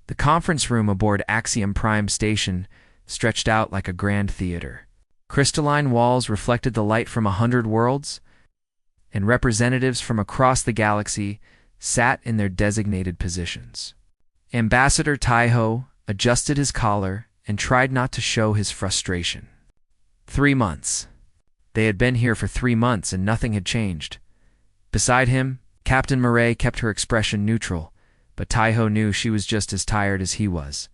The conference room aboard Axiom Prime Station stretched out like a grand theater. Crystalline walls reflected the light from 100 worlds, and representatives from across the galaxy sat in their designated positions. Ambassador Taiho adjusted his collar and tried not to show his frustration. 3 months. They had been here for 3 months and nothing had changed. Beside him, Captain Murray kept her expression neutral, but Taiho knew she was just as tired as he was.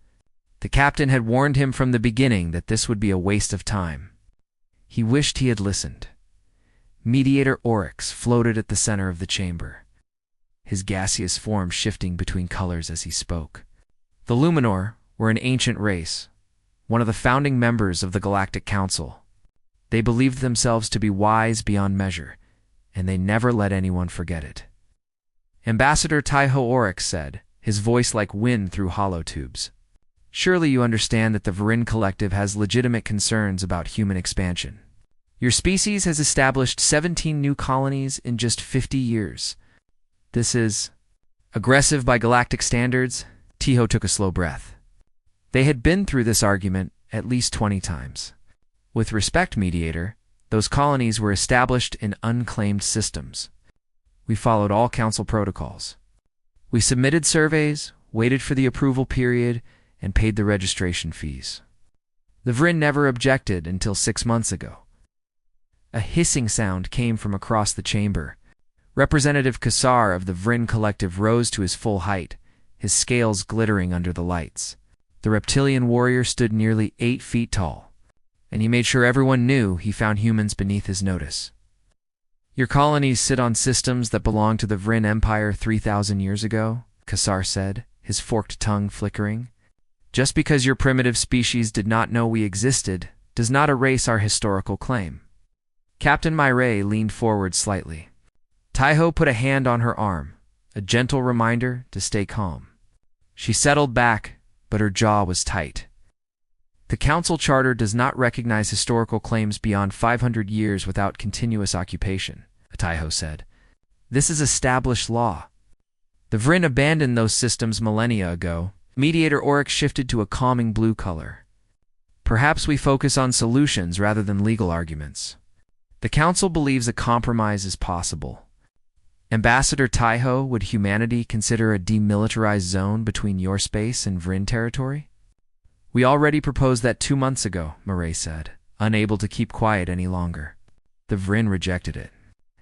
The captain had warned him from the beginning that this would be a waste of time. He wished he had listened. Mediator Oryx floated at the center of the chamber, his gaseous form shifting between colors as he spoke. The Luminor were an ancient race, one of the founding members of the Galactic Council. They believed themselves to be wise beyond measure, and they never let anyone forget it. Ambassador Taiho Oryx said, his voice like wind through hollow tubes. Surely you understand that the Varin Collective has legitimate concerns about human expansion. Your species has established 17 new colonies in just 50 years. This is aggressive by galactic standards. Taiho took a slow breath. They had been through this argument at least 20 times. With respect, Mediator, those colonies were established in unclaimed systems. We followed all council protocols. We submitted surveys, waited for the approval period, and paid the registration fees. The Vrin never objected until 6 months ago. A hissing sound came from across the chamber. Representative Kassar of the Vrin Collective rose to his full height, his scales glittering under the lights. The reptilian warrior stood nearly 8 feet tall, and he made sure everyone knew he found humans beneath his notice. Your colonies sit on systems that belonged to the Vrin Empire 3,000 years ago, Kassar said, his forked tongue flickering. Just because your primitive species did not know we existed does not erase our historical claim. Captain Myrey leaned forward slightly. Taiho put a hand on her arm, a gentle reminder to stay calm. She settled back, but her jaw was tight. The Council Charter does not recognize historical claims beyond 500 years without continuous occupation, Taiho said. This is established law. The Vrin abandoned those systems millennia ago. Mediator Oryx shifted to a calming blue color. Perhaps we focus on solutions rather than legal arguments. The Council believes a compromise is possible. Ambassador Taiho, would humanity consider a demilitarized zone between your space and Vrin territory? We already proposed that 2 months ago, Murray said, unable to keep quiet any longer. The Vrin rejected it.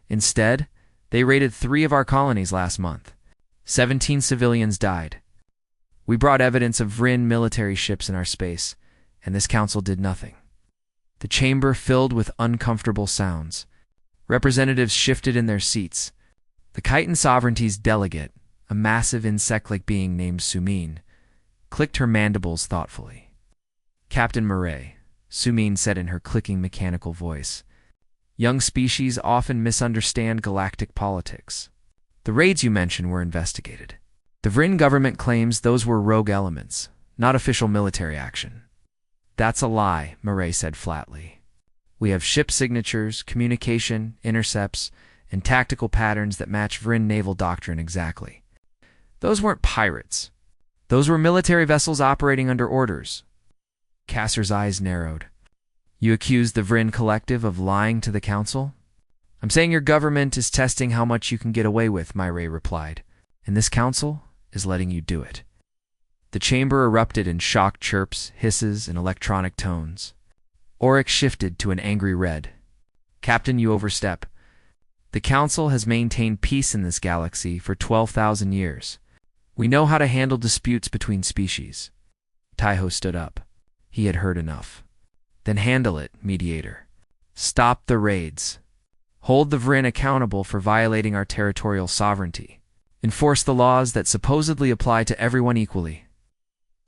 Instead, they raided 3 of our colonies last month. 17 civilians died. We brought evidence of Vrin military ships in our space, and this council did nothing. The chamber filled with uncomfortable sounds. Representatives shifted in their seats. The Chiton Sovereignty's delegate, a massive insect-like being named Sumin, clicked her mandibles thoughtfully. Captain Murray, Sumin said in her clicking mechanical voice, young species often misunderstand galactic politics. The raids you mentioned were investigated. The Vrin government claims those were rogue elements, not official military action. That's a lie, Murray said flatly. We have ship signatures, communication, intercepts, and tactical patterns that match Vrin naval doctrine exactly. Those weren't pirates. Those were military vessels operating under orders. Cassar's eyes narrowed. You accuse the Vrin Collective of lying to the Council? I'm saying your government is testing how much you can get away with, Myrey replied, and this Council is letting you do it. The chamber erupted in shocked chirps, hisses, and electronic tones. Oryx shifted to an angry red. Captain, you overstep. The Council has maintained peace in this galaxy for 12,000 years. We know how to handle disputes between species. Taiho stood up. He had heard enough. Then handle it, Mediator. Stop the raids. Hold the Vrin accountable for violating our territorial sovereignty. Enforce the laws that supposedly apply to everyone equally.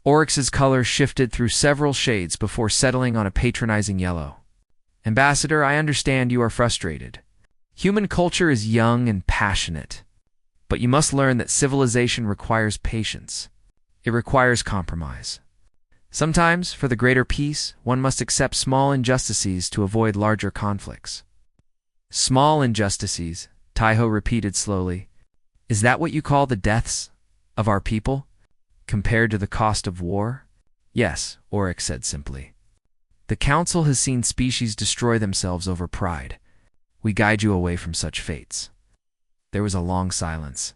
Oryx's color shifted through several shades before settling on a patronizing yellow. Ambassador, I understand you are frustrated. Human culture is young and passionate. But you must learn that civilization requires patience. It requires compromise. Sometimes, for the greater peace, one must accept small injustices to avoid larger conflicts. Small injustices, Taiho repeated slowly. Is that what you call the deaths of our people? Compared to the cost of war? Yes, Oryx said simply. The Council has seen species destroy themselves over pride. We guide you away from such fates. There was a long silence.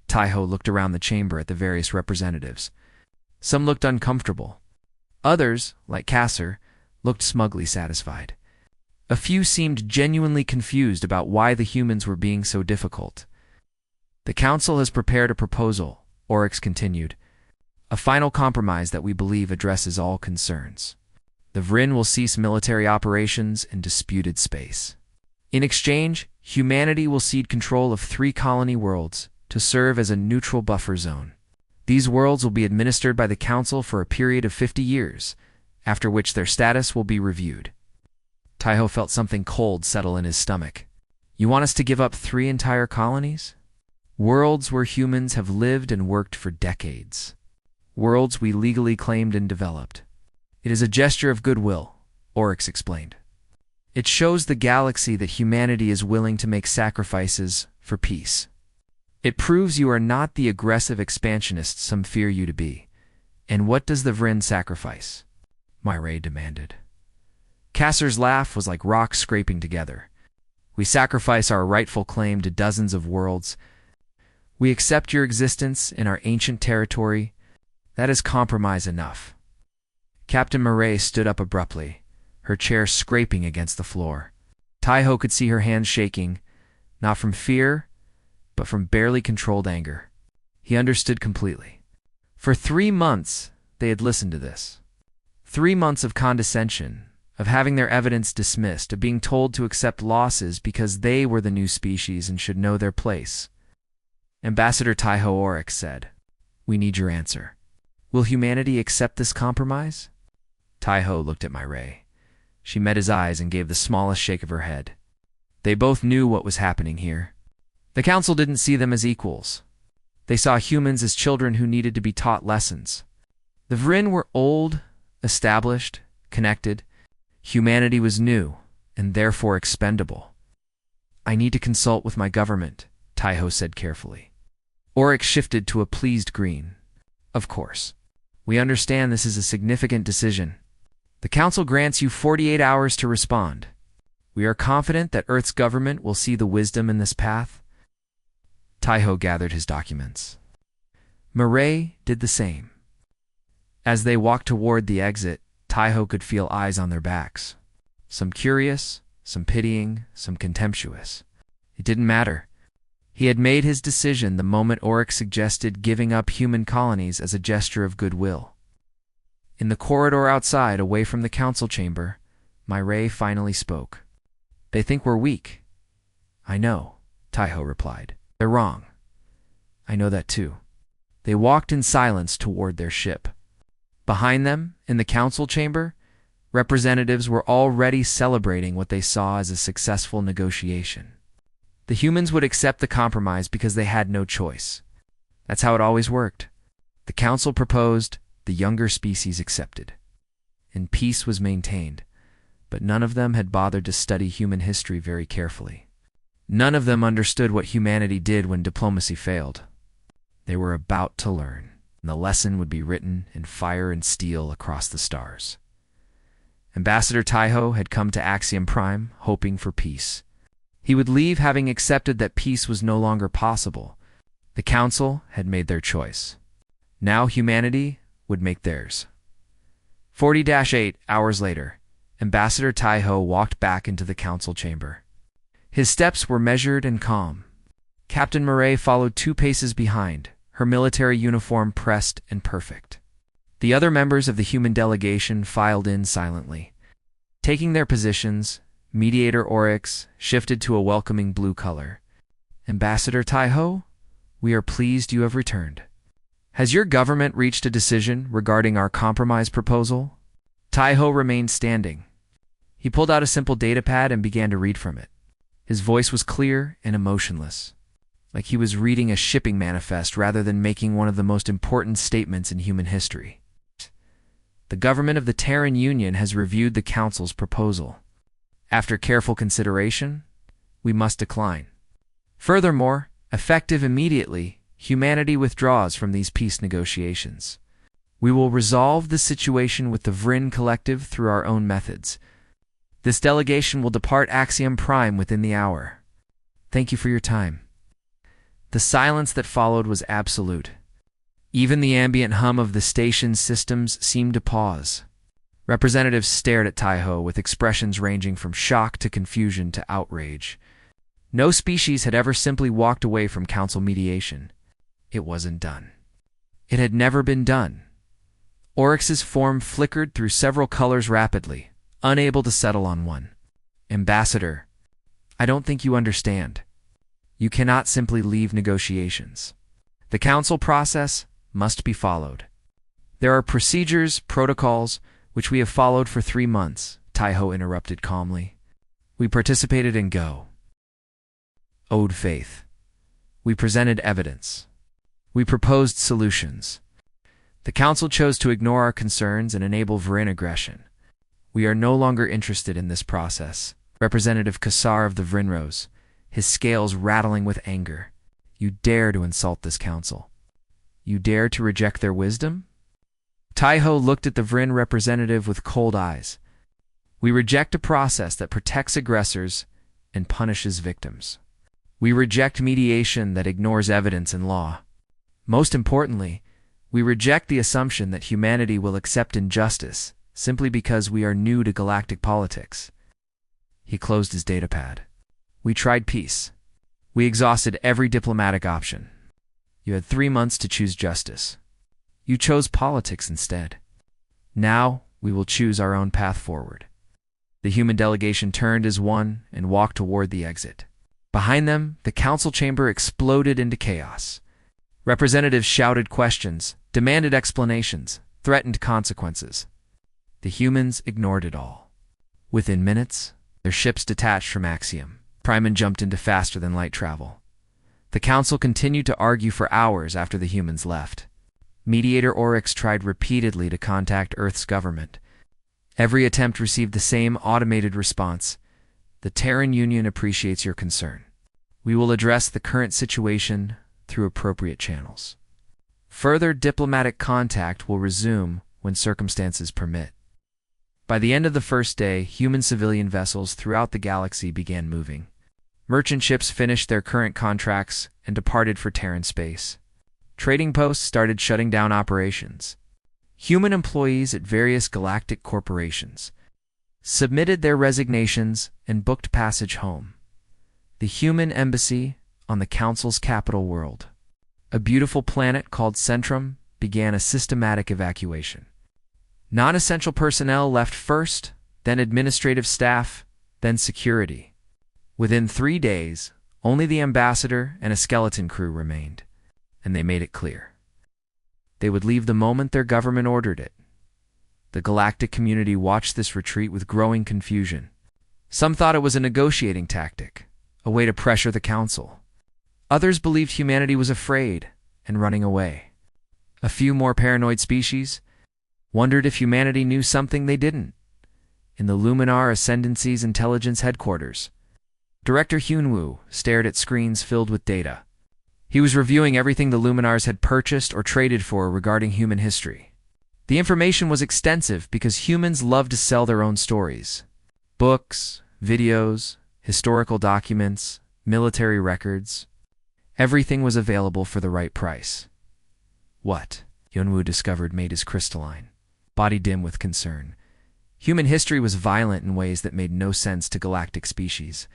Taiho looked around the chamber at the various representatives. Some looked uncomfortable. Others, like Kasser, looked smugly satisfied. A few seemed genuinely confused about why the humans were being so difficult. The Council has prepared a proposal, Oryx continued. A final compromise that we believe addresses all concerns. The Vryn will cease military operations in disputed space. In exchange, humanity will cede control of 3 colony worlds to serve as a neutral buffer zone. These worlds will be administered by the Council for a period of 50 years, after which their status will be reviewed. Taiho felt something cold settle in his stomach. You want us to give up 3 entire colonies? Worlds where humans have lived and worked for decades. Worlds we legally claimed and developed. It is a gesture of goodwill, Oryx explained. It shows the galaxy that humanity is willing to make sacrifices for peace. It proves you are not the aggressive expansionists some fear you to be. And what does the Vryn sacrifice? Myray demanded. Kasser's laugh was like rocks scraping together. We sacrifice our rightful claim to dozens of worlds. We accept your existence in our ancient territory. That is compromise enough. Captain Myray stood up abruptly, her chair scraping against the floor. Taiho could see her hands shaking, not from fear, but from barely controlled anger. He understood completely. For 3 months, they had listened to this. 3 months of condescension, of having their evidence dismissed, of being told to accept losses because they were the new species and should know their place. Ambassador Taiho Oryx said, "We need your answer. Will humanity accept this compromise?" Taiho looked at Myray. She met his eyes and gave the smallest shake of her head. They both knew what was happening here. The Council didn't see them as equals. They saw humans as children who needed to be taught lessons. The Vryn were old, established, connected. Humanity was new, and therefore expendable. "I need to consult with my government," Taiho said carefully. Oryx shifted to a pleased green. "Of course. We understand this is a significant decision. The Council grants you 48 hours to respond. We are confident that Earth's government will see the wisdom in this path." Taiho gathered his documents. Myray did the same. As they walked toward the exit, Taiho could feel eyes on their backs. Some curious, some pitying, some contemptuous. It didn't matter. He had made his decision the moment Oryx suggested giving up human colonies as a gesture of goodwill. In the corridor outside, away from the Council chamber, Myray finally spoke. "They think we're weak." "I know," Taiho replied. "They're wrong. I know that too." They walked in silence toward their ship. Behind them, in the Council chamber, representatives were already celebrating what they saw as a successful negotiation. The humans would accept the compromise because they had no choice. That's how it always worked. The Council proposed, the younger species accepted. And peace was maintained, but none of them had bothered to study human history very carefully. None of them understood what humanity did when diplomacy failed. They were about to learn, and the lesson would be written in fire and steel across the stars. Ambassador Taiho had come to Axiom Prime, hoping for peace. He would leave having accepted that peace was no longer possible. The Council had made their choice. Now humanity would make theirs. 40-8 hours later, Ambassador Taiho walked back into the Council chamber. His steps were measured and calm. Captain Myray followed 2 paces behind, her military uniform pressed and perfect. The other members of the human delegation filed in silently. Taking their positions, Mediator Oryx shifted to a welcoming blue color. "Ambassador Taiho, we are pleased you have returned. Has your government reached a decision regarding our compromise proposal?" Taiho remained standing. He pulled out a simple datapad and began to read from it. His voice was clear and emotionless, like he was reading a shipping manifest rather than making one of the most important statements in human history. "The government of the Terran Union has reviewed the Council's proposal. After careful consideration, we must decline. Furthermore, effective immediately, humanity withdraws from these peace negotiations. We will resolve the situation with the Vrin Collective through our own methods. This delegation will depart Axiom Prime within the hour. Thank you for your time." The silence that followed was absolute. Even the ambient hum of the station's systems seemed to pause. Representatives stared at Taiho with expressions ranging from shock to confusion to outrage. No species had ever simply walked away from council mediation. It wasn't done. It had never been done. Oryx's form flickered through several colors rapidly, unable to settle on one. "Ambassador, I don't think you understand. You cannot simply leave negotiations. The council process must be followed. There are procedures, protocols, which we have followed for 3 months," Taiho interrupted calmly. "We participated in Go. Owed faith. We presented evidence. We proposed solutions. The council chose to ignore our concerns and enable Vrin aggression. We are no longer interested in this process." Representative Kassar of the Vrin rose, his scales rattling with anger. "You dare to insult this council. You dare to reject their wisdom?" Taiho looked at the Vrin representative with cold eyes. "We reject a process that protects aggressors and punishes victims. We reject mediation that ignores evidence and law. Most importantly, we reject the assumption that humanity will accept injustice simply because we are new to galactic politics." He closed his datapad. "We tried peace. We exhausted every diplomatic option. You had 3 months to choose justice. You chose politics instead. Now we will choose our own path forward." The human delegation turned as one and walked toward the exit. Behind them, the council chamber exploded into chaos. Representatives shouted questions, demanded explanations, threatened consequences. The humans ignored it all. Within minutes, their ships detached from Axiom Prime and jumped into faster-than-light travel. The council continued to argue for hours after the humans left. Mediator Oryx tried repeatedly to contact Earth's government. Every attempt received the same automated response: "The Terran Union appreciates your concern. We will address the current situation through appropriate channels. Further diplomatic contact will resume when circumstances permit." By the end of the first day, human civilian vessels throughout the galaxy began moving. Merchant ships finished their current contracts and departed for Terran space. Trading posts started shutting down operations. Human employees at various galactic corporations submitted their resignations and booked passage home. The human embassy on the Council's capital world, a beautiful planet called Centrum, began a systematic evacuation. Non-essential personnel left first, then administrative staff, then security. Within 3 days, only the ambassador and a skeleton crew remained, and they made it clear. They would leave the moment their government ordered it. The galactic community watched this retreat with growing confusion. Some thought it was a negotiating tactic, a way to pressure the council. Others believed humanity was afraid and running away. A few more paranoid species wondered if humanity knew something they didn't. In the Luminar Ascendancy's intelligence headquarters, Director Hyunwoo stared at screens filled with data. He was reviewing everything the Luminars had purchased or traded for regarding human history. The information was extensive because humans love to sell their own stories. Books, videos, historical documents, military records. Everything was available for the right price. What Hyunwoo discovered made his crystalline body dim with concern. Human history was violent in ways that made no sense to galactic species.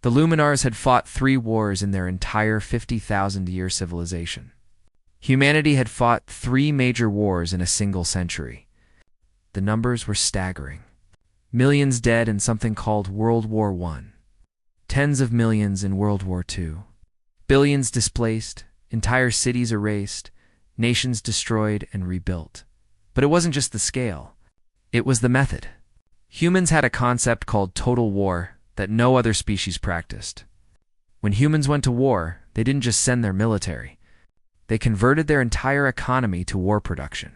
The Luminars had fought 3 wars in their entire 50,000-year civilization. Humanity had fought 3 major wars in a single century. The numbers were staggering. Millions dead in something called World War I. Tens of millions in World War II. Billions displaced, entire cities erased, nations destroyed and rebuilt. But it wasn't just the scale. It was the method. Humans had a concept called total war that no other species practiced. When humans went to war, they didn't just send their military. They converted their entire economy to war production.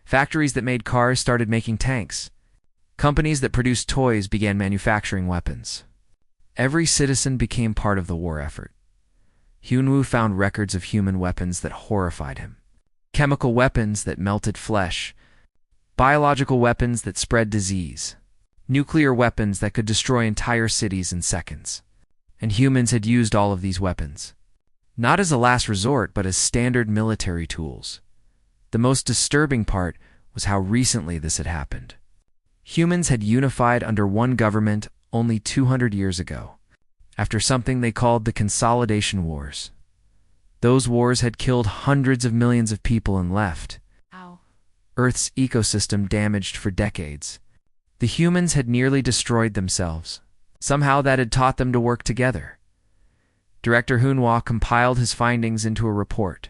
Factories that made cars started making tanks. Companies that produced toys began manufacturing weapons. Every citizen became part of the war effort. Hyunwoo found records of human weapons that horrified him. Chemical weapons that melted flesh, biological weapons that spread disease, nuclear weapons that could destroy entire cities in seconds. And humans had used all of these weapons, not as a last resort, but as standard military tools. The most disturbing part was how recently this had happened. Humans had unified under one government only 200 years ago, after something they called the Consolidation Wars. Those wars had killed hundreds of millions of people and left Earth's ecosystem damaged for decades. The humans had nearly destroyed themselves. Somehow that had taught them to work together. Director Hyunwoo compiled his findings into a report.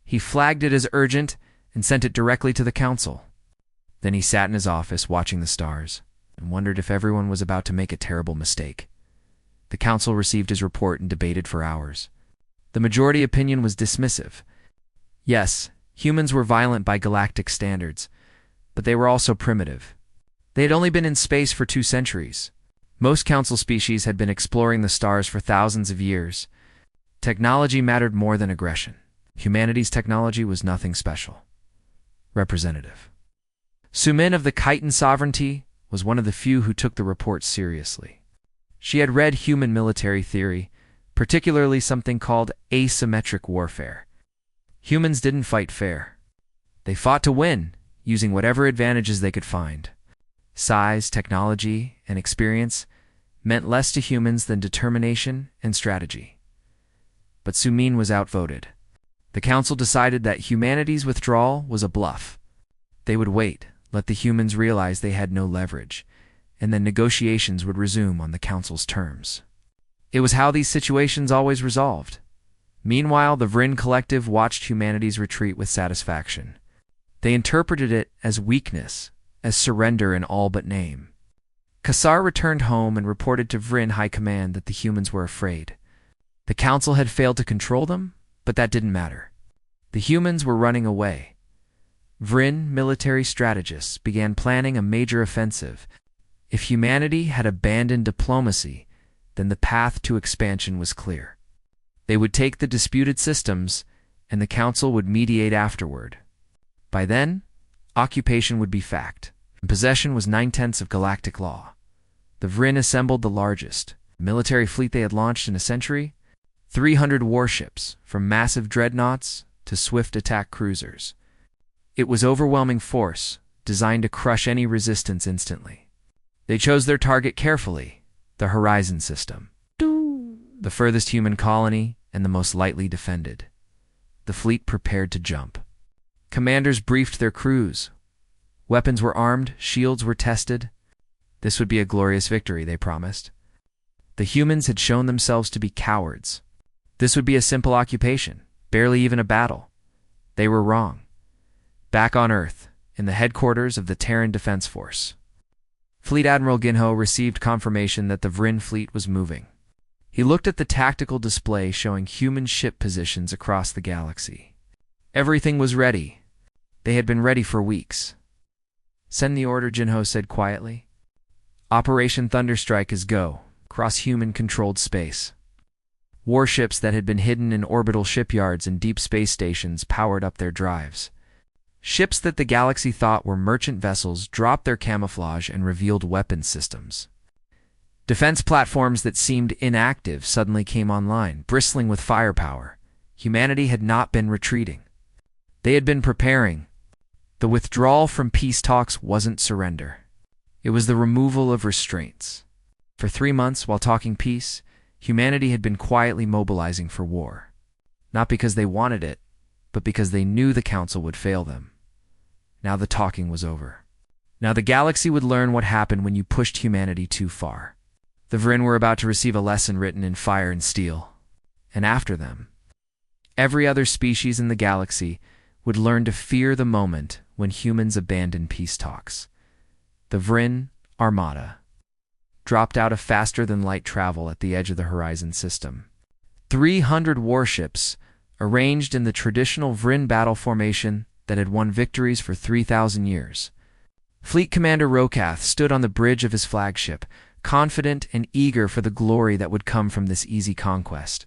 He flagged it as urgent and sent it directly to the council. Then he sat in his office watching the stars and wondered if everyone was about to make a terrible mistake. The council received his report and debated for hours. The majority opinion was dismissive. Yes, humans were violent by galactic standards, but they were also primitive. They had only been in space for 2 centuries. Most council species had been exploring the stars for thousands of years. Technology mattered more than aggression. Humanity's technology was nothing special. Representative Sumin of the Khitan Sovereignty was one of the few who took the report seriously. She had read human military theory, particularly something called asymmetric warfare. Humans didn't fight fair. They fought to win, using whatever advantages they could find. Size, technology, and experience meant less to humans than determination and strategy. But Sumin was outvoted. The council decided that humanity's withdrawal was a bluff. They would wait, let the humans realize they had no leverage, and then negotiations would resume on the council's terms. It was how these situations always resolved. Meanwhile, the Vrin Collective watched humanity's retreat with satisfaction. They interpreted it as weakness, as surrender in all but name. Kassar returned home and reported to Vrin High Command that the humans were afraid. The council had failed to control them, but that didn't matter. The humans were running away. Vrin military strategists began planning a major offensive. If humanity had abandoned diplomacy, then the path to expansion was clear. They would take the disputed systems, and the council would mediate afterward. By then, occupation would be fact, and possession was 9/10 of galactic law. The Vrin assembled the largest military fleet they had launched in a century, 300 warships, from massive dreadnoughts to swift attack cruisers. It was overwhelming force, designed to crush any resistance instantly. They chose their target carefully, the Horizon system, the furthest human colony and the most lightly defended. The fleet prepared to jump. Commanders briefed their crews. Weapons were armed, shields were tested. This would be a glorious victory, they promised. The humans had shown themselves to be cowards. This would be a simple occupation, barely even a battle. They were wrong. Back on Earth, in the headquarters of the Terran Defense Force, Fleet Admiral Ginho received confirmation that the Vrin fleet was moving. He looked at the tactical display showing human ship positions across the galaxy. Everything was ready. They had been ready for weeks. "Send the order," Ginho said quietly. "Operation Thunderstrike is go, across human-controlled space." Warships that had been hidden in orbital shipyards and deep space stations powered up their drives. Ships that the galaxy thought were merchant vessels dropped their camouflage and revealed weapons systems. Defense platforms that seemed inactive suddenly came online, bristling with firepower. Humanity had not been retreating. They had been preparing. The withdrawal from peace talks wasn't surrender. It was the removal of restraints. For 3 months, while talking peace, humanity had been quietly mobilizing for war. Not because they wanted it, but because they knew the council would fail them. Now the talking was over. Now the galaxy would learn what happened when you pushed humanity too far. The Vrin were about to receive a lesson written in fire and steel. And after them, every other species in the galaxy would learn to fear the moment when humans abandoned peace talks. The Vrin Armada dropped out of faster-than-light travel at the edge of the Horizon system. 300 warships, arranged in the traditional Vrin battle formation that had won victories for 3,000 years. Fleet Commander Rokath stood on the bridge of his flagship, confident and eager for the glory that would come from this easy conquest.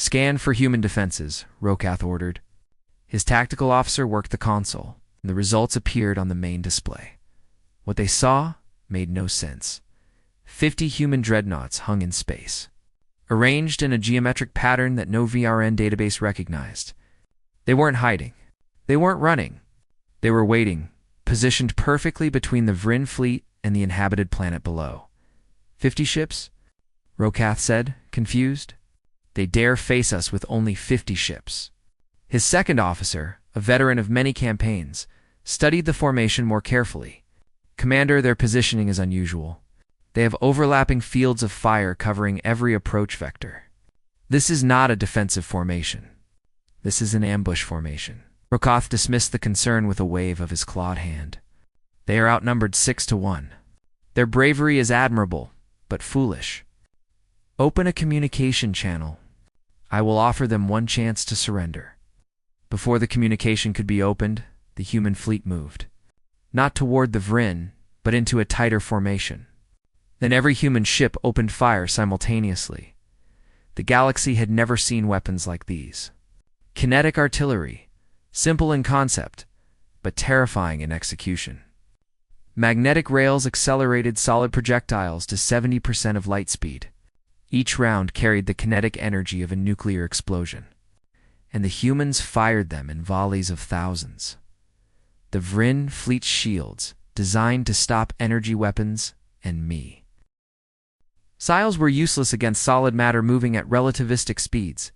Scan for human defenses, Rokath ordered. His tactical officer worked the console, and the results appeared on the main display. What they saw made no sense. 50 human dreadnoughts hung in space, arranged in a geometric pattern that no VRN database recognized. They weren't hiding. They weren't running. They were waiting, positioned perfectly between the Vryn fleet and the inhabited planet below. 50 ships? Rokath said, confused. They dare face us with only 50 ships. His second officer, a veteran of many campaigns, studied the formation more carefully. Commander, their positioning is unusual. They have overlapping fields of fire covering every approach vector. This is not a defensive formation. This is an ambush formation. Rokath dismissed the concern with a wave of his clawed hand. They are outnumbered 6-1. Their bravery is admirable, but foolish. Open a communication channel. I will offer them one chance to surrender. Before the communication could be opened, the human fleet moved. Not toward the Vryn, but into a tighter formation. Then every human ship opened fire simultaneously. The galaxy had never seen weapons like these. Kinetic artillery, simple in concept, but terrifying in execution. Magnetic rails accelerated solid projectiles to 70% of light speed. Each round carried the kinetic energy of a nuclear explosion, and the humans fired them in volleys of thousands. The Vryn fleet's shields, designed to stop energy weapons and me. Siles were useless against solid matter moving at relativistic speeds.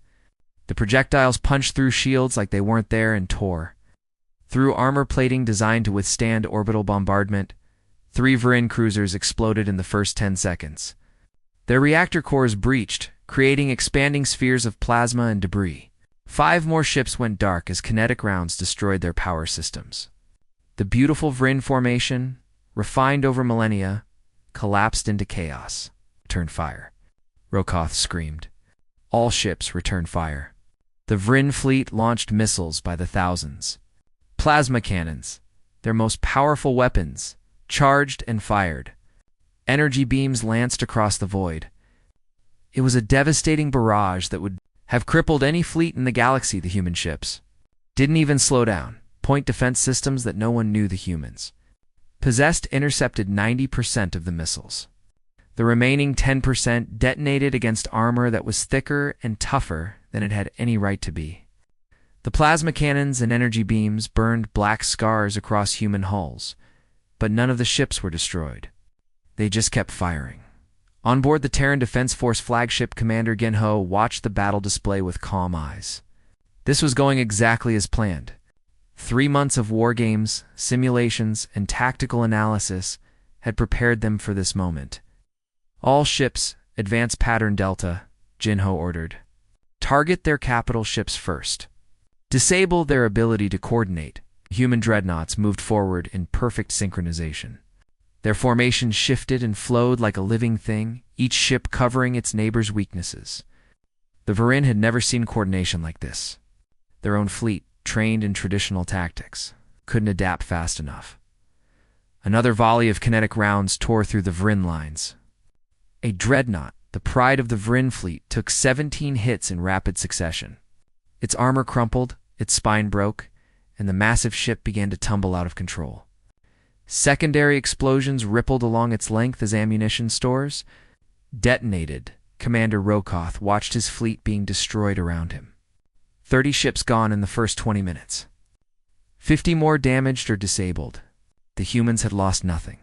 The projectiles punched through shields like they weren't there and tore. Through armor plating designed to withstand orbital bombardment, 3 Vryn cruisers exploded in the first 10 seconds. Their reactor cores breached, creating expanding spheres of plasma and debris. 5 more ships went dark as kinetic rounds destroyed their power systems. The beautiful Vryn formation, refined over millennia, collapsed into chaos. Return fire. Rokath screamed. All ships returned fire. The Vryn fleet launched missiles by the thousands. Plasma cannons, their most powerful weapons, charged and fired. Energy beams lanced across the void. It was a devastating barrage that would have crippled any fleet in the galaxy. The human ships didn't even slow down. Point defense systems that no one knew the humans possessed intercepted 90% of the missiles. The remaining 10% detonated against armor that was thicker and tougher than it had any right to be. The plasma cannons and energy beams burned black scars across human hulls, but none of the ships were destroyed. They just kept firing. On board the Terran Defense Force flagship, Commander Genho watched the battle display with calm eyes. This was going exactly as planned. 3 months of war games, simulations, and tactical analysis had prepared them for this moment. All ships, advance pattern Delta, Jinho ordered. Target their capital ships first. Disable their ability to coordinate. Human dreadnoughts moved forward in perfect synchronization. Their formation shifted and flowed like a living thing, each ship covering its neighbor's weaknesses. The Vryn had never seen coordination like this. Their own fleet, trained in traditional tactics, couldn't adapt fast enough. Another volley of kinetic rounds tore through the Vryn lines. A dreadnought, the pride of the Vryn fleet, took 17 hits in rapid succession. Its armor crumpled, its spine broke, and the massive ship began to tumble out of control. Secondary explosions rippled along its length as ammunition stores detonated. Commander Rokath watched his fleet being destroyed around him. 30 ships gone in the first 20 minutes. 50 more damaged or disabled. The humans had lost nothing.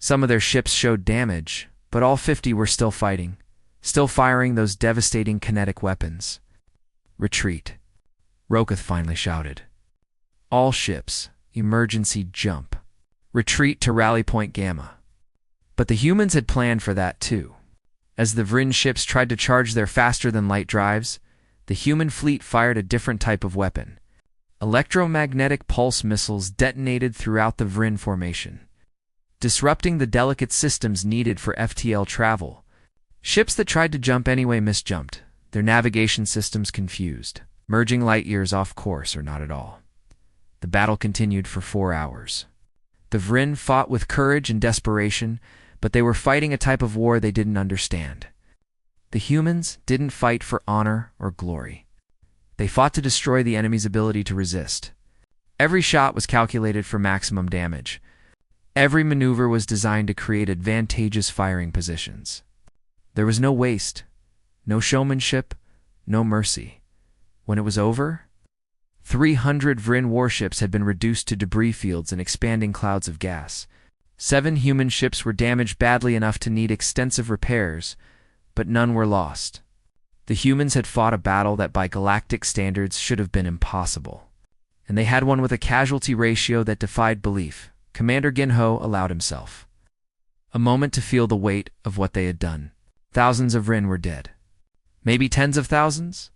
Some of their ships showed damage, but all 50 were still fighting, still firing those devastating kinetic weapons. Retreat. Rokath finally shouted. All ships, emergency jump. Retreat to Rally Point Gamma. But the humans had planned for that too. As the Vryn ships tried to charge their faster-than-light drives, the human fleet fired a different type of weapon. Electromagnetic pulse missiles detonated throughout the Vryn formation, disrupting the delicate systems needed for FTL travel. Ships that tried to jump anyway misjumped, their navigation systems confused, merging light years off course or not at all. The battle continued for 4 hours. The Vryn fought with courage and desperation, but they were fighting a type of war they didn't understand. The humans didn't fight for honor or glory. They fought to destroy the enemy's ability to resist. Every shot was calculated for maximum damage. Every maneuver was designed to create advantageous firing positions. There was no waste, no showmanship, no mercy. When it was over, 300 Vryn warships had been reduced to debris fields and expanding clouds of gas. 7 human ships were damaged badly enough to need extensive repairs, but none were lost. The humans had fought a battle that by galactic standards should have been impossible. And they had one with a casualty ratio that defied belief. Commander Ginho allowed himself a moment to feel the weight of what they had done. Thousands of Vryn were dead. Maybe tens of thousands?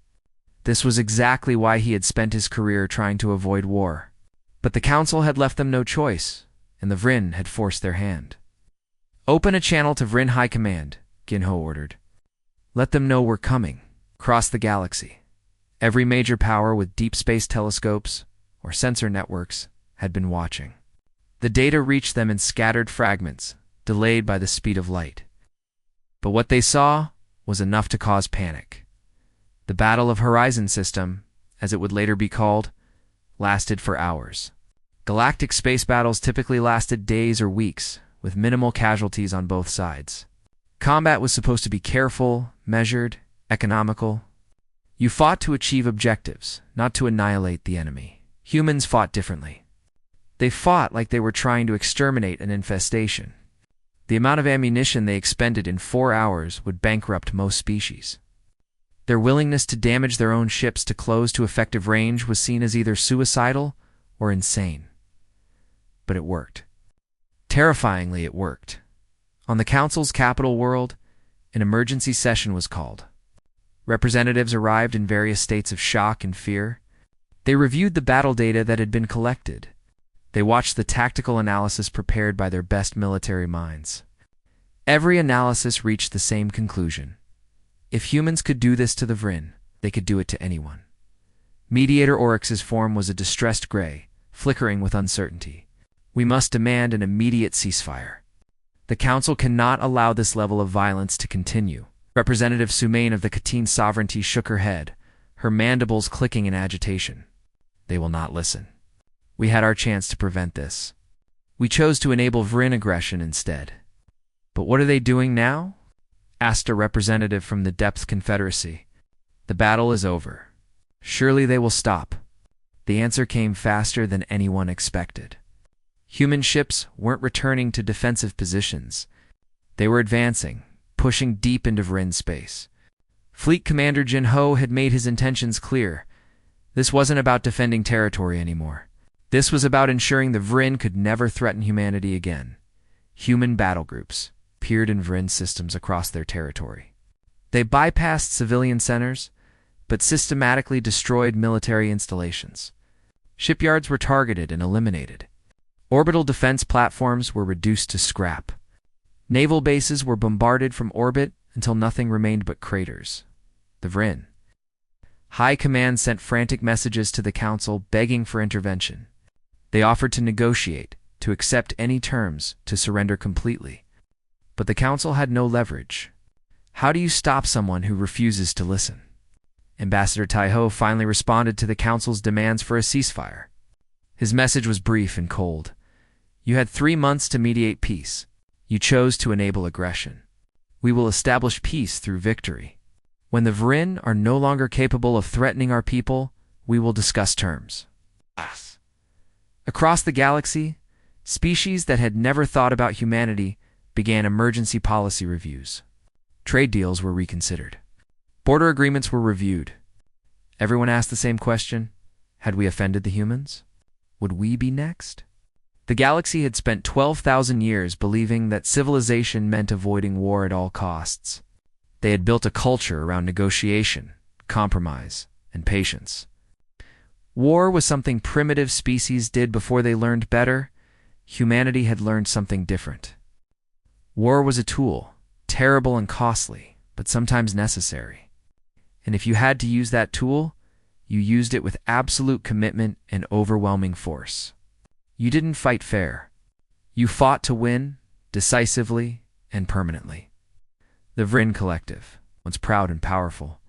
This was exactly why he had spent his career trying to avoid war. But the Council had left them no choice, and the Vryn had forced their hand. "Open a channel to Vryn High Command," Ginho ordered. "Let them know we're coming." Across the galaxy, every major power with deep space telescopes or sensor networks had been watching. The data reached them in scattered fragments, delayed by the speed of light. But what they saw was enough to cause panic. The Battle of Horizon System, as it would later be called, lasted for hours. Galactic space battles typically lasted days or weeks, with minimal casualties on both sides. Combat was supposed to be careful, measured, economical. You fought to achieve objectives, not to annihilate the enemy. Humans fought differently. They fought like they were trying to exterminate an infestation. The amount of ammunition they expended in 4 hours would bankrupt most species. Their willingness to damage their own ships to close to effective range was seen as either suicidal or insane. But it worked. Terrifyingly, it worked. On the Council's capital world, an emergency session was called. Representatives arrived in various states of shock and fear. They reviewed the battle data that had been collected. They watched the tactical analysis prepared by their best military minds. Every analysis reached the same conclusion. If humans could do this to the Vryn, they could do it to anyone. Mediator Oryx's form was a distressed gray, flickering with uncertainty. "We must demand an immediate ceasefire. The Council cannot allow this level of violence to continue." Representative Sumain of the Katyn sovereignty shook her head, her mandibles clicking in agitation. "They will not listen. We had our chance to prevent this. We chose to enable Vryn aggression instead." "But what are they doing now?" asked a representative from the Depth Confederacy. "The battle is over. Surely they will stop." The answer came faster than anyone expected. Human ships weren't returning to defensive positions. They were advancing, pushing deep into Vryn space. Fleet Commander Ginho had made his intentions clear. This wasn't about defending territory anymore. This was about ensuring the Vryn could never threaten humanity again. Human battle groups appeared in Vryn systems across their territory. They bypassed civilian centers, but systematically destroyed military installations. Shipyards were targeted and eliminated. Orbital defense platforms were reduced to scrap. Naval bases were bombarded from orbit until nothing remained but craters. The Vryn High Command sent frantic messages to the Council begging for intervention. They offered to negotiate, to accept any terms, to surrender completely. But the Council had no leverage. How do you stop someone who refuses to listen? Ambassador Taiho finally responded to the Council's demands for a ceasefire. His message was brief and cold. "You had 3 months to mediate peace. You chose to enable aggression. We will establish peace through victory. When the Vryn are no longer capable of threatening our people, we will discuss terms." Across the galaxy, species that had never thought about humanity began emergency policy reviews. Trade deals were reconsidered. Border agreements were reviewed. Everyone asked the same question: had we offended the humans? Would we be next? The galaxy had spent 12,000 years believing that civilization meant avoiding war at all costs. They had built a culture around negotiation, compromise, and patience. War was something primitive species did before they learned better. Humanity had learned something different. War was a tool, terrible and costly, but sometimes necessary. And if you had to use that tool, you used it with absolute commitment and overwhelming force. You didn't fight fair. You fought to win, decisively and permanently. The Vryn Collective. once proud and powerful,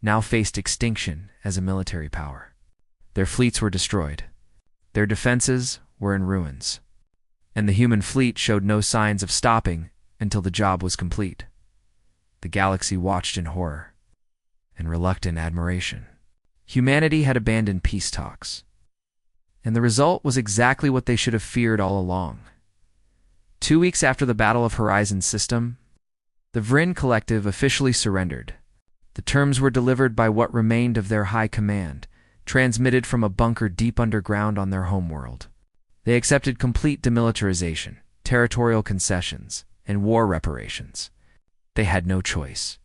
now faced extinction as a military power. Their fleets were destroyed. Their defenses were in ruins. And the human fleet showed no signs of stopping until the job was complete. The galaxy watched in horror and reluctant admiration. Humanity had abandoned peace talks. And the result was exactly what they should have feared all along. 2 weeks after the Battle of Horizon System, the Vryn Collective officially surrendered. The terms were delivered by what remained of their high command, transmitted from a bunker deep underground on their homeworld. They accepted complete demilitarization, territorial concessions, and war reparations. They had no choice.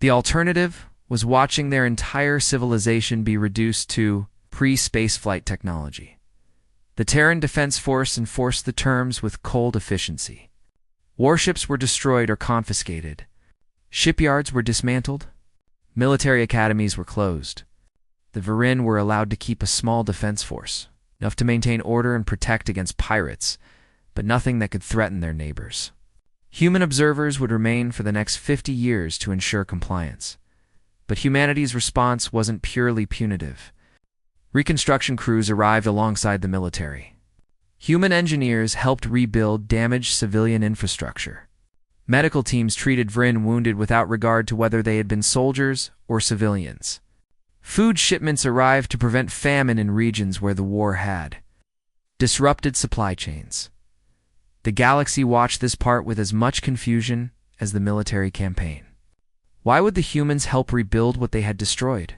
The alternative was watching their entire civilization be reduced to pre-spaceflight technology. The Terran Defense Force enforced the terms with cold efficiency. Warships were destroyed or confiscated. Shipyards were dismantled. Military academies were closed. The Vryn were allowed to keep a small defense force, enough to maintain order and protect against pirates, but nothing that could threaten their neighbors. Human observers would remain for the next 50 years to ensure compliance. But humanity's response wasn't purely punitive. Reconstruction crews arrived alongside the military. Human engineers helped rebuild damaged civilian infrastructure. Medical teams treated Vryn wounded without regard to whether they had been soldiers or civilians. Food shipments arrived to prevent famine in regions where the war had disrupted supply chains. The galaxy watched this part with as much confusion as the military campaign. Why would the humans help rebuild what they had destroyed?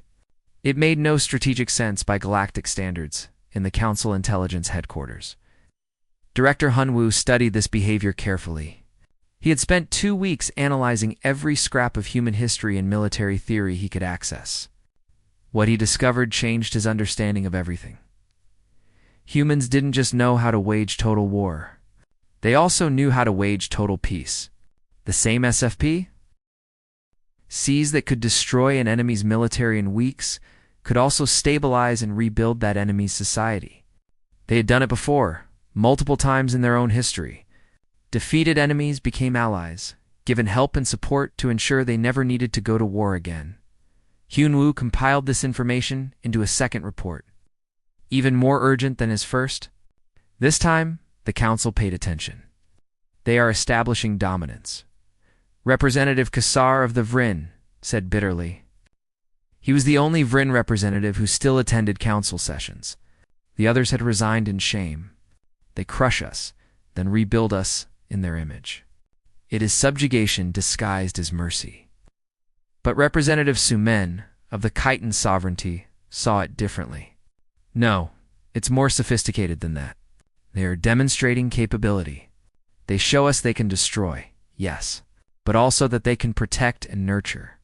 It made no strategic sense by galactic standards in the Council Intelligence Headquarters. Director Hunwoo studied this behavior carefully. He had spent 2 weeks analyzing every scrap of human history and military theory he could access. What he discovered changed his understanding of everything. Humans didn't just know how to wage total war. They also knew how to wage total peace. The same SFP? Seas that could destroy an enemy's military in weeks could also stabilize and rebuild that enemy's society. They had done it before, multiple times in their own history. Defeated enemies became allies, given help and support to ensure they never needed to go to war again. Hunwoo compiled this information into a second report, even more urgent than his first. This time, the council paid attention. They are establishing dominance. Representative Kassar of the Vryn said bitterly. He was the only Vryn representative who still attended council sessions. The others had resigned in shame. They crush us, then rebuild us in their image. It is subjugation disguised as mercy. But Representative Sumen of the Khitan sovereignty saw it differently. No, it's more sophisticated than that. They are demonstrating capability. They show us they can destroy, yes, but also that they can protect and nurture.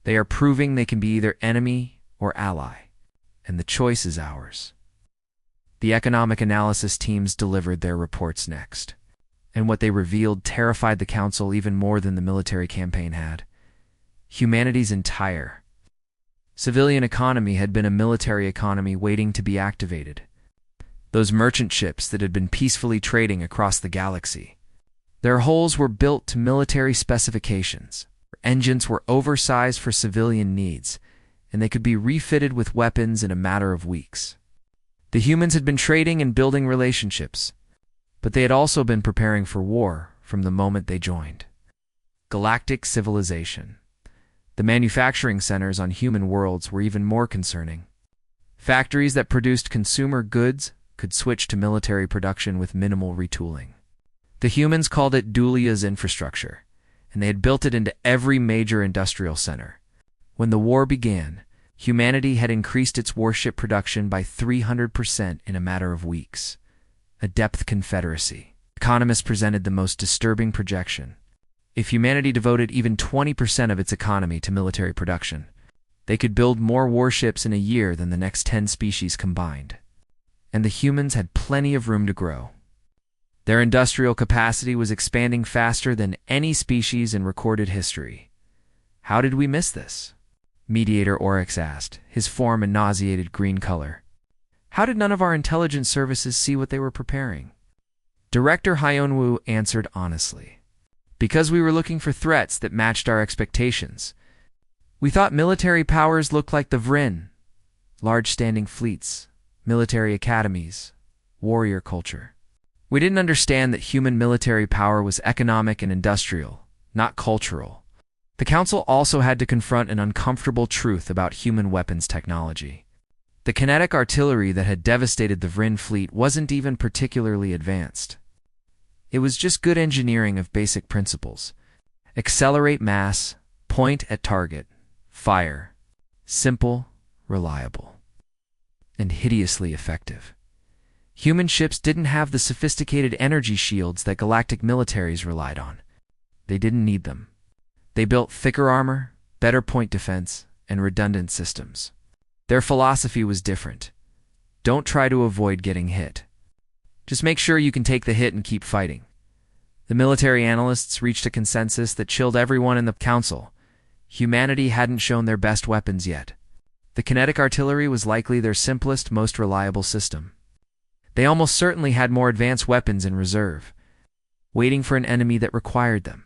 They are proving they can be either enemy or ally, and the choice is ours. The economic analysis teams delivered their reports next, and what they revealed terrified the council even more than the military campaign had. Humanity's entire civilian economy had been a military economy waiting to be activated. Those merchant ships that had been peacefully trading across the galaxy. Their hulls were built to military specifications. Engines were oversized for civilian needs, and they could be refitted with weapons in a matter of weeks. The humans had been trading and building relationships, but they had also been preparing for war from the moment they joined. Galactic civilization. The manufacturing centers on human worlds were even more concerning. Factories that produced consumer goods could switch to military production with minimal retooling. The humans called it Dulia's infrastructure, and they had built it into every major industrial center. When the war began, humanity had increased its warship production by 300% in a matter of weeks. A depth confederacy. Economists presented the most disturbing projection. If humanity devoted even 20% of its economy to military production, they could build more warships in a year than the next 10 species combined. And the humans had plenty of room to grow. Their industrial capacity was expanding faster than any species in recorded history. How did we miss this? Mediator Oryx asked, his form a nauseated green color. How did none of our intelligence services see what they were preparing? Director Hyunwoo answered honestly. Because we were looking for threats that matched our expectations. We thought military powers looked like the Vrin, large standing fleets, military academies, warrior culture. We didn't understand that human military power was economic and industrial, not cultural. The Council also had to confront an uncomfortable truth about human weapons technology. The kinetic artillery that had devastated the Vrin fleet wasn't even particularly advanced. It was just good engineering of basic principles. Accelerate mass, point at target, fire. Simple, reliable, and hideously effective. Human ships didn't have the sophisticated energy shields that galactic militaries relied on. They didn't need them. They built thicker armor, better point defense, and redundant systems. Their philosophy was different. Don't try to avoid getting hit. Just make sure you can take the hit and keep fighting. The military analysts reached a consensus that chilled everyone in the Council. Humanity hadn't shown their best weapons yet. The kinetic artillery was likely their simplest, most reliable system. They almost certainly had more advanced weapons in reserve, waiting for an enemy that required them.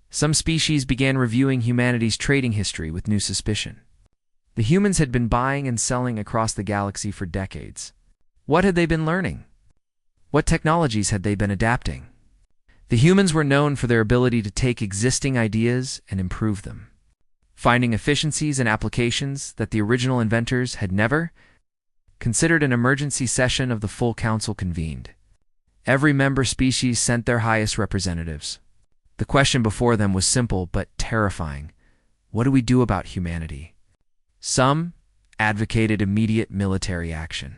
Some species began reviewing humanity's trading history with new suspicion. The humans had been buying and selling across the galaxy for decades. What had they been learning? What technologies had they been adapting? The humans were known for their ability to take existing ideas and improve them, finding efficiencies and applications that the original inventors had never considered. An emergency session of the full council convened. Every member species sent their highest representatives. The question before them was simple but terrifying. What do we do about humanity? Some advocated immediate military action.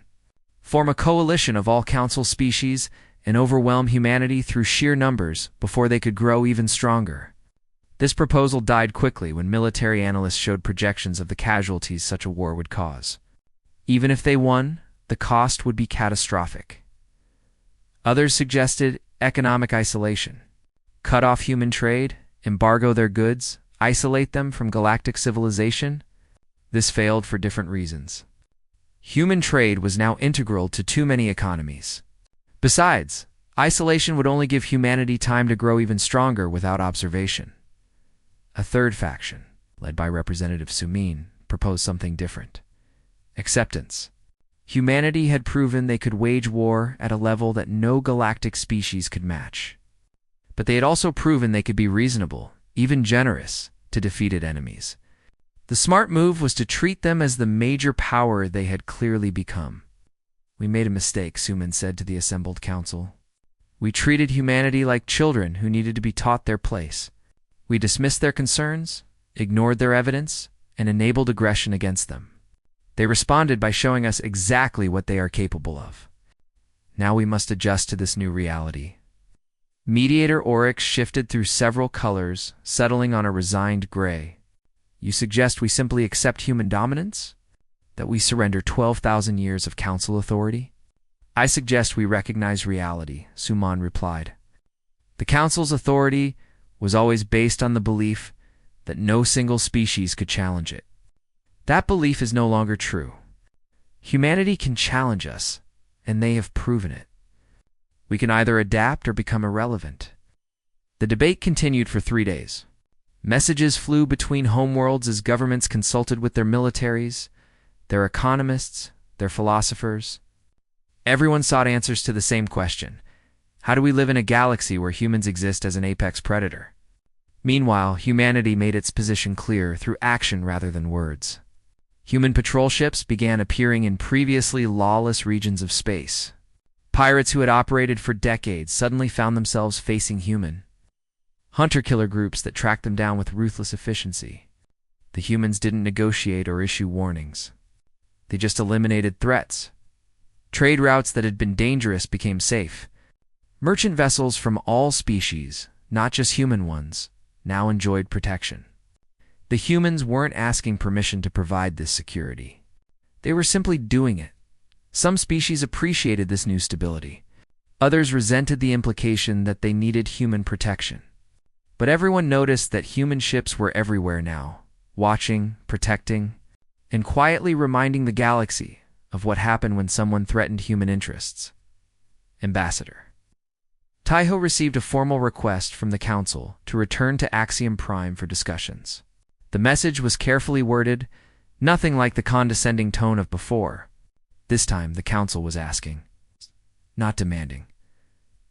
Form a coalition of all council species and overwhelm humanity through sheer numbers before they could grow even stronger. This proposal died quickly when military analysts showed projections of the casualties such a war would cause. Even if they won, the cost would be catastrophic. Others suggested economic isolation. Cut off human trade, embargo their goods, isolate them from galactic civilization. This failed for different reasons. Human trade was now integral to too many economies. Besides, isolation would only give humanity time to grow even stronger without observation. A third faction, led by Representative Sumin, proposed something different. Acceptance. Humanity had proven they could wage war at a level that no galactic species could match. But they had also proven they could be reasonable, even generous, to defeated enemies. The smart move was to treat them as the major power they had clearly become. We made a mistake, Sumin said to the assembled council. We treated humanity like children who needed to be taught their place. We dismissed their concerns, ignored their evidence, and enabled aggression against them. They responded by showing us exactly what they are capable of. Now we must adjust to this new reality. Mediator Oryx shifted through several colors, settling on a resigned gray. You suggest we simply accept human dominance? That we surrender 12,000 years of council authority? I suggest we recognize reality, Suman replied. The council's authority was always based on the belief that no single species could challenge it. That belief is no longer true. Humanity can challenge us, and they have proven it. We can either adapt or become irrelevant. The debate continued for 3 days. Messages flew between homeworlds as governments consulted with their militaries, their economists, their philosophers. Everyone sought answers to the same question. How do we live in a galaxy where humans exist as an apex predator? Meanwhile, humanity made its position clear through action rather than words. Human patrol ships began appearing in previously lawless regions of space. Pirates who had operated for decades suddenly found themselves facing human hunter-killer groups that tracked them down with ruthless efficiency. The humans didn't negotiate or issue warnings. They just eliminated threats. Trade routes that had been dangerous became safe. Merchant vessels from all species, not just human ones, now enjoyed protection. The humans weren't asking permission to provide this security. They were simply doing it. Some species appreciated this new stability. Others resented the implication that they needed human protection. But everyone noticed that human ships were everywhere now, watching, protecting, and quietly reminding the galaxy of what happened when someone threatened human interests. Ambassador. Taiho received a formal request from the Council to return to Axiom Prime for discussions. The The message was carefully worded, nothing like the condescending tone of before. This time, the council was asking, not demanding.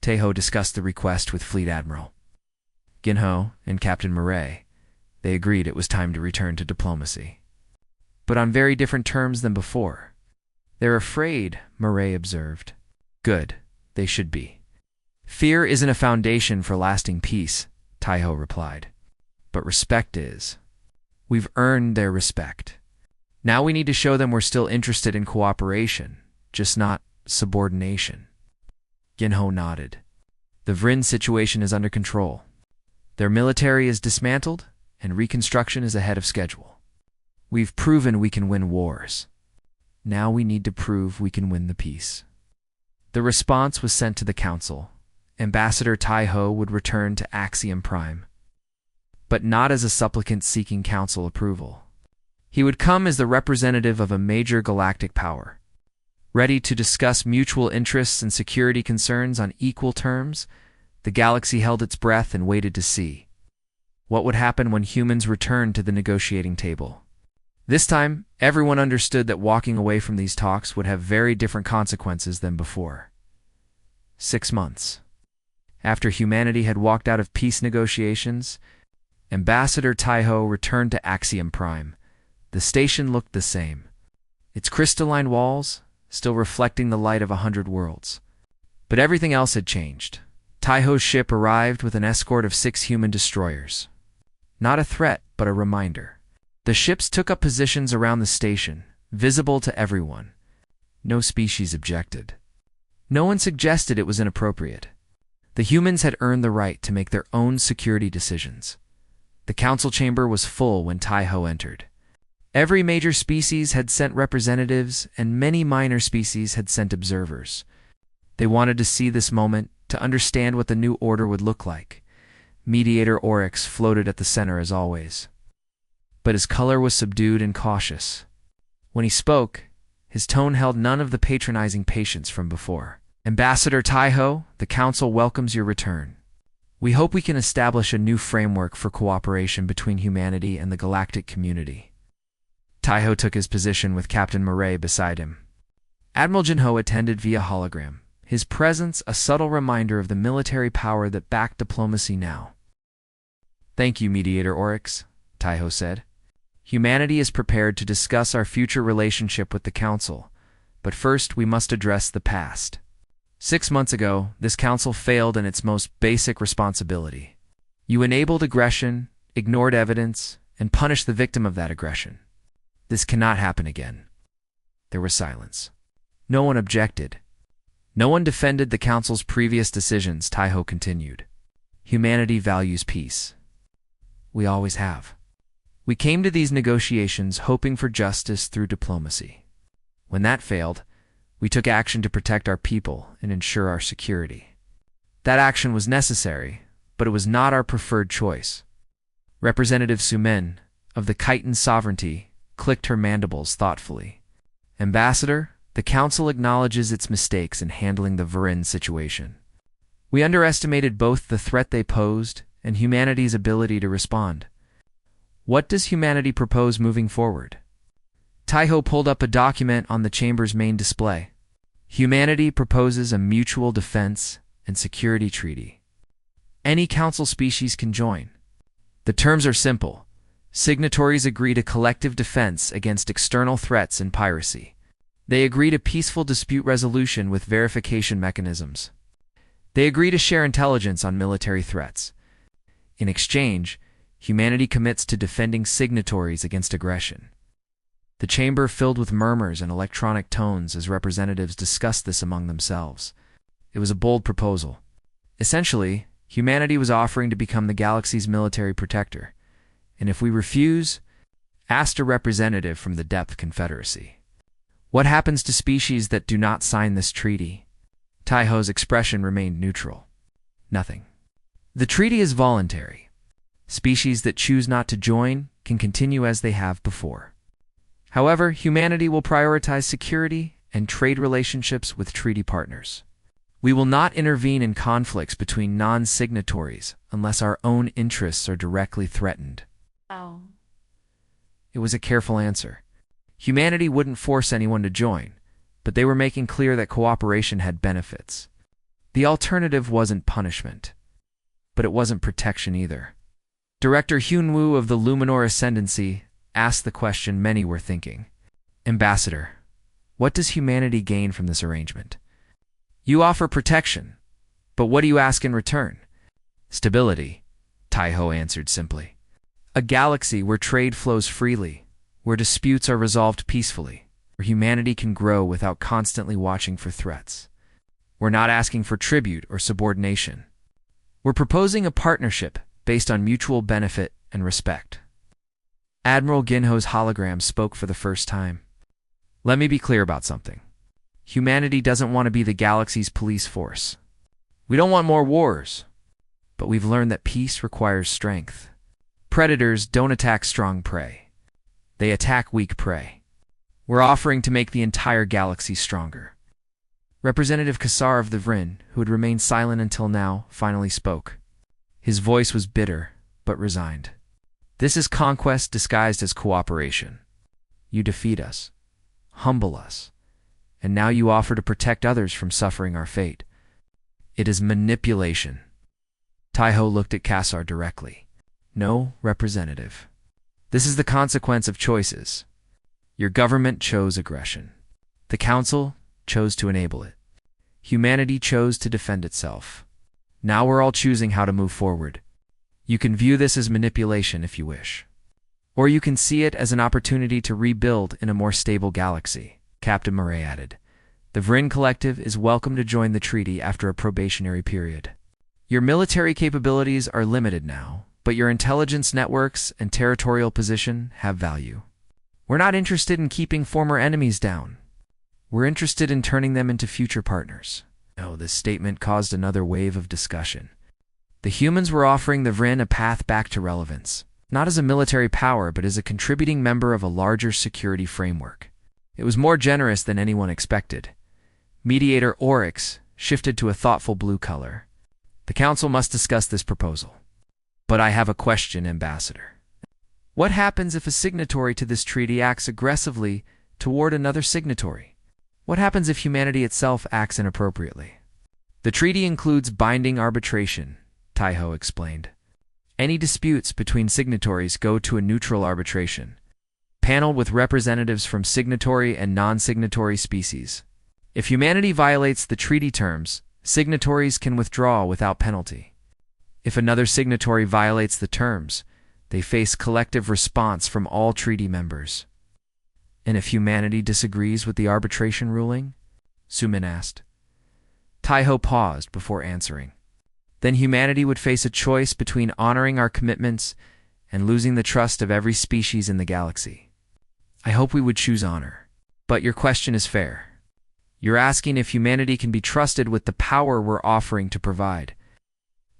Taeho discussed the request with Fleet Admiral Ginho and Captain Murray. They agreed it was time to return to diplomacy, but on very different terms than before. They're afraid, Murray observed. Good, they should be. Fear isn't a foundation for lasting peace, Taeho replied. But respect is. We've earned their respect. Now we need to show them we're still interested in cooperation, just not subordination. Ginho nodded. The Vryn situation is under control. Their military is dismantled, and reconstruction is ahead of schedule. We've proven we can win wars. Now we need to prove we can win the peace. The response was sent to the council. Ambassador Taeho would return to Axiom Prime, but not as a supplicant seeking council approval. He would come as the representative of a major galactic power, ready to discuss mutual interests and security concerns on equal terms. The galaxy held its breath and waited to see what would happen when humans returned to the negotiating table. This time, everyone understood that walking away from these talks would have very different consequences than before. 6 months after humanity had walked out of peace negotiations, Ambassador Taeho returned to Axiom Prime. The station looked the same, its crystalline walls still reflecting the light of 100 worlds. But everything else had changed. Taeho's ship arrived with an escort of 6 human destroyers. Not a threat, but a reminder. The ships took up positions around the station, visible to everyone. No species objected. No one suggested it was inappropriate. The humans had earned the right to make their own security decisions. The council chamber was full when Taeho entered. Every major species had sent representatives, and many minor species had sent observers. They wanted to see this moment, to understand what the new order would look like. Mediator Oryx floated at the center as always, but his color was subdued and cautious. When he spoke, his tone held none of the patronizing patience from before. Ambassador Taeho, the council welcomes your return. We hope we can establish a new framework for cooperation between humanity and the galactic community. Taeho took his position with Captain Murray beside him. Admiral Jinho attended via hologram, his presence a subtle reminder of the military power that backed diplomacy now. Thank you, Mediator Oryx, Taeho said. Humanity is prepared to discuss our future relationship with the Council, but first we must address the past. 6 months ago, this council failed in its most basic responsibility. You enabled aggression, ignored evidence, and punished the victim of that aggression. This cannot happen again. There was silence. No one objected. No one defended the council's previous decisions, Taeho continued. Humanity values peace. We always have. We came to these negotiations hoping for justice through diplomacy. When that failed, we took action to protect our people and ensure our security. That action was necessary, but it was not our preferred choice. Representative Sumen, of the Chitin Sovereignty, clicked her mandibles thoughtfully. Ambassador, the Council acknowledges its mistakes in handling the Vryn situation. We underestimated both the threat they posed and humanity's ability to respond. What does humanity propose moving forward? Taeho pulled up a document on the chamber's main display. Humanity proposes a mutual defense and security treaty. Any council species can join. The terms are simple. Signatories agree to collective defense against external threats and piracy. They agree to peaceful dispute resolution with verification mechanisms. They agree to share intelligence on military threats. In exchange, humanity commits to defending signatories against aggression. The chamber filled with murmurs and electronic tones as representatives discussed this among themselves. It was a bold proposal. Essentially, humanity was offering to become the galaxy's military protector. And if we refuse, asked a representative from the Depth Confederacy. What happens to species that do not sign this treaty? Taeho's expression remained neutral. Nothing. The treaty is voluntary. Species that choose not to join can continue as they have before. However, humanity will prioritize security and trade relationships with treaty partners. We will not intervene in conflicts between non-signatories unless our own interests are directly threatened. Wow. It was a careful answer. Humanity wouldn't force anyone to join, but they were making clear that cooperation had benefits. The alternative wasn't punishment, but it wasn't protection either. Director Hyunwoo of the Luminor Ascendancy asked the question many were thinking. Ambassador, what does humanity gain from this arrangement? You offer protection, but what do you ask in return? Stability, Taiho answered simply. A galaxy where trade flows freely, where disputes are resolved peacefully, where humanity can grow without constantly watching for threats. We're not asking for tribute or subordination. We're proposing a partnership based on mutual benefit and respect. Admiral Ginho's hologram spoke for the first time. Let me be clear about something. Humanity doesn't want to be the galaxy's police force. We don't want more wars, but we've learned that peace requires strength. Predators don't attack strong prey. They attack weak prey. We're offering to make the entire galaxy stronger. Representative Kassar of the Vrin, who had remained silent until now, finally spoke. His voice was bitter, but resigned. This is conquest disguised as cooperation. You defeat us, humble us, and now you offer to protect others from suffering our fate. It is manipulation. Taiho looked at Kassar directly. No, Representative. This is the consequence of choices. Your government chose aggression. The Council chose to enable it. Humanity chose to defend itself. Now we're all choosing how to move forward. You can view this as manipulation if you wish. Or you can see it as an opportunity to rebuild in a more stable galaxy, Captain Murray added. The Vrin Collective is welcome to join the treaty after a probationary period. Your military capabilities are limited now, but your intelligence networks and territorial position have value. We're not interested in keeping former enemies down. We're interested in turning them into future partners. No, this statement caused another wave of discussion. The humans were offering the Vrin a path back to relevance, not as a military power, but as a contributing member of a larger security framework. It was more generous than anyone expected. Mediator Oryx shifted to a thoughtful blue color. The Council must discuss this proposal. But I have a question, Ambassador. What happens if a signatory to this treaty acts aggressively toward another signatory? What happens if humanity itself acts inappropriately? The treaty includes binding arbitration, Taiho explained. Any disputes between signatories go to a neutral arbitration, panel with representatives from signatory and non-signatory species. If humanity violates the treaty terms, signatories can withdraw without penalty. If another signatory violates the terms, they face collective response from all treaty members. And if humanity disagrees with the arbitration ruling? Sumin asked. Taiho paused before answering. Then humanity would face a choice between honoring our commitments and losing the trust of every species in the galaxy. I hope we would choose honor. But your question is fair. You're asking if humanity can be trusted with the power we're offering to provide.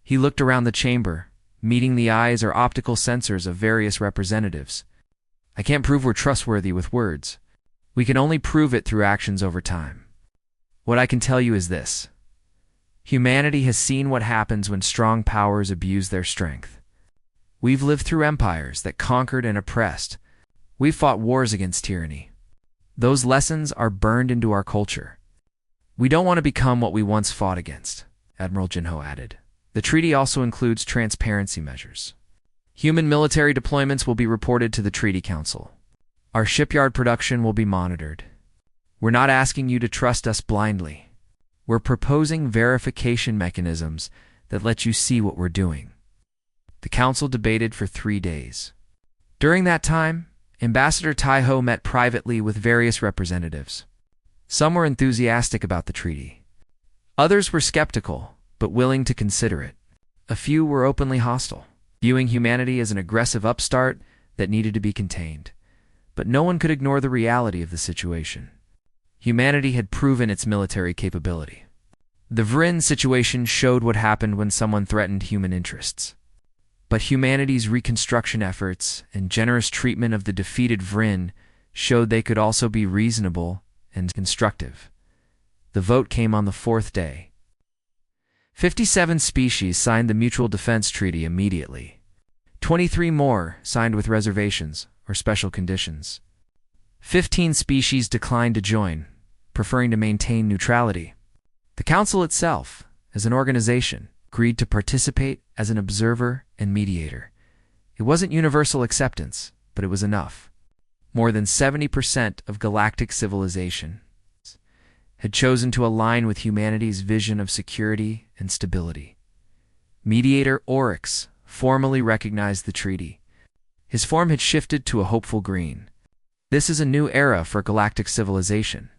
He looked around the chamber, meeting the eyes or optical sensors of various representatives. I can't prove we're trustworthy with words. We can only prove it through actions over time. What I can tell you is this. Humanity has seen what happens when strong powers abuse their strength. We've lived through empires that conquered and oppressed. We've fought wars against tyranny. Those lessons are burned into our culture. We don't want to become what we once fought against, Admiral Jinho added. The treaty also includes transparency measures. Human military deployments will be reported to the Treaty Council. Our shipyard production will be monitored. We're not asking you to trust us blindly. We're proposing verification mechanisms that let you see what we're doing. The Council debated for 3 days. During that time, Ambassador Taiho met privately with various representatives. Some were enthusiastic about the treaty. Others were skeptical, but willing to consider it. A few were openly hostile, viewing humanity as an aggressive upstart that needed to be contained. But no one could ignore the reality of the situation. Humanity had proven its military capability. The Vrin situation showed what happened when someone threatened human interests. But humanity's reconstruction efforts and generous treatment of the defeated Vrin showed they could also be reasonable and constructive. The vote came on the 4th day. 57 species signed the Mutual Defense Treaty immediately. 23 more signed with reservations, or special conditions. 15 species declined to join, preferring to maintain neutrality. The Council itself, as an organization, agreed to participate as an observer and mediator. It wasn't universal acceptance, but it was enough. More than 70% of galactic civilization had chosen to align with humanity's vision of security and stability. Mediator Oryx formally recognized the treaty. His form had shifted to a hopeful green. This is a new era for galactic civilization.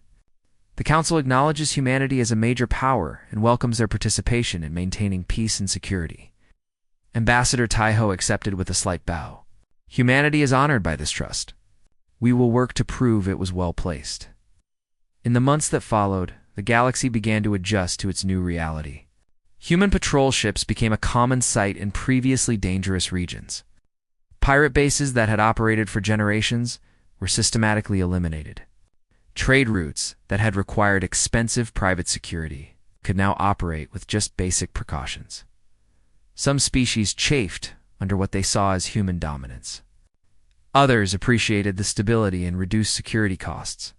The Council acknowledges humanity as a major power and welcomes their participation in maintaining peace and security. Ambassador Taiho accepted with a slight bow. Humanity is honored by this trust. We will work to prove it was well placed. In the months that followed, the galaxy began to adjust to its new reality. Human patrol ships became a common sight in previously dangerous regions. Pirate bases that had operated for generations were systematically eliminated. Trade routes that had required expensive private security could now operate with just basic precautions. Some species chafed under what they saw as human dominance. Others appreciated the stability and reduced security costs.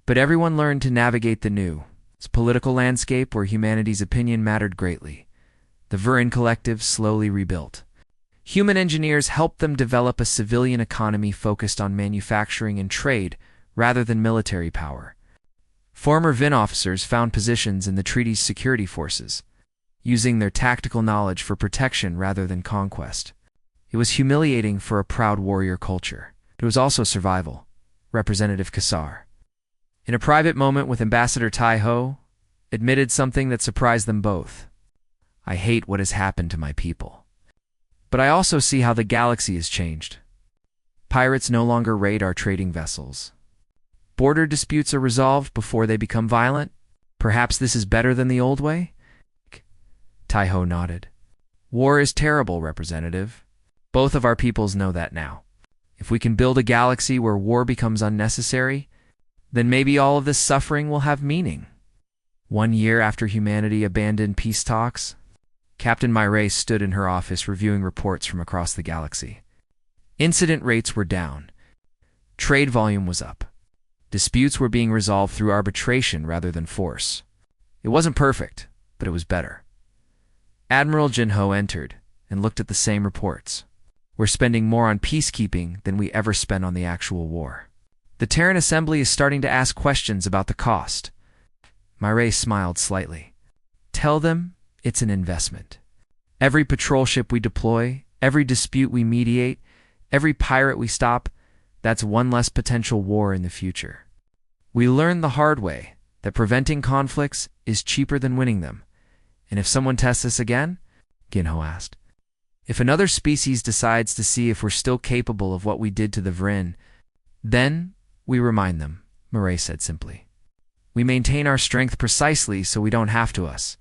But everyone learned to navigate the new political landscape where humanity's opinion mattered greatly. The Vurin Collective slowly rebuilt. Human engineers helped them develop a civilian economy focused on manufacturing and trade rather than military power. Former VIN officers found positions in the treaty's security forces, using their tactical knowledge for protection rather than conquest. It was humiliating for a proud warrior culture. It was also survival. Representative Kassar, in a private moment with Ambassador Taiho, admitted something that surprised them both. I hate what has happened to my people. But I also see how the galaxy has changed. Pirates no longer raid our trading vessels. Border disputes are resolved before they become violent. Perhaps this is better than the old way? Taiho nodded. War is terrible, Representative. Both of our peoples know that now. If we can build a galaxy where war becomes unnecessary, then maybe all of this suffering will have meaning. 1 year after humanity abandoned peace talks, Captain Myray stood in her office reviewing reports from across the galaxy. Incident rates were down. Trade volume was up. Disputes were being resolved through arbitration rather than force. It wasn't perfect, but it was better. Admiral Jinho entered and looked at the same reports. We're spending more on peacekeeping than we ever spent on the actual war. The Terran Assembly is starting to ask questions about the cost. Myray smiled slightly. Tell them it's an investment. Every patrol ship we deploy, every dispute we mediate, every pirate we stop, that's one less potential war in the future. We learned the hard way that preventing conflicts is cheaper than winning them. And if someone tests us again? Ginho asked. If another species decides to see if we're still capable of what we did to the Vrin, then we remind them, Myray said simply. We maintain our strength precisely so we don't have to us.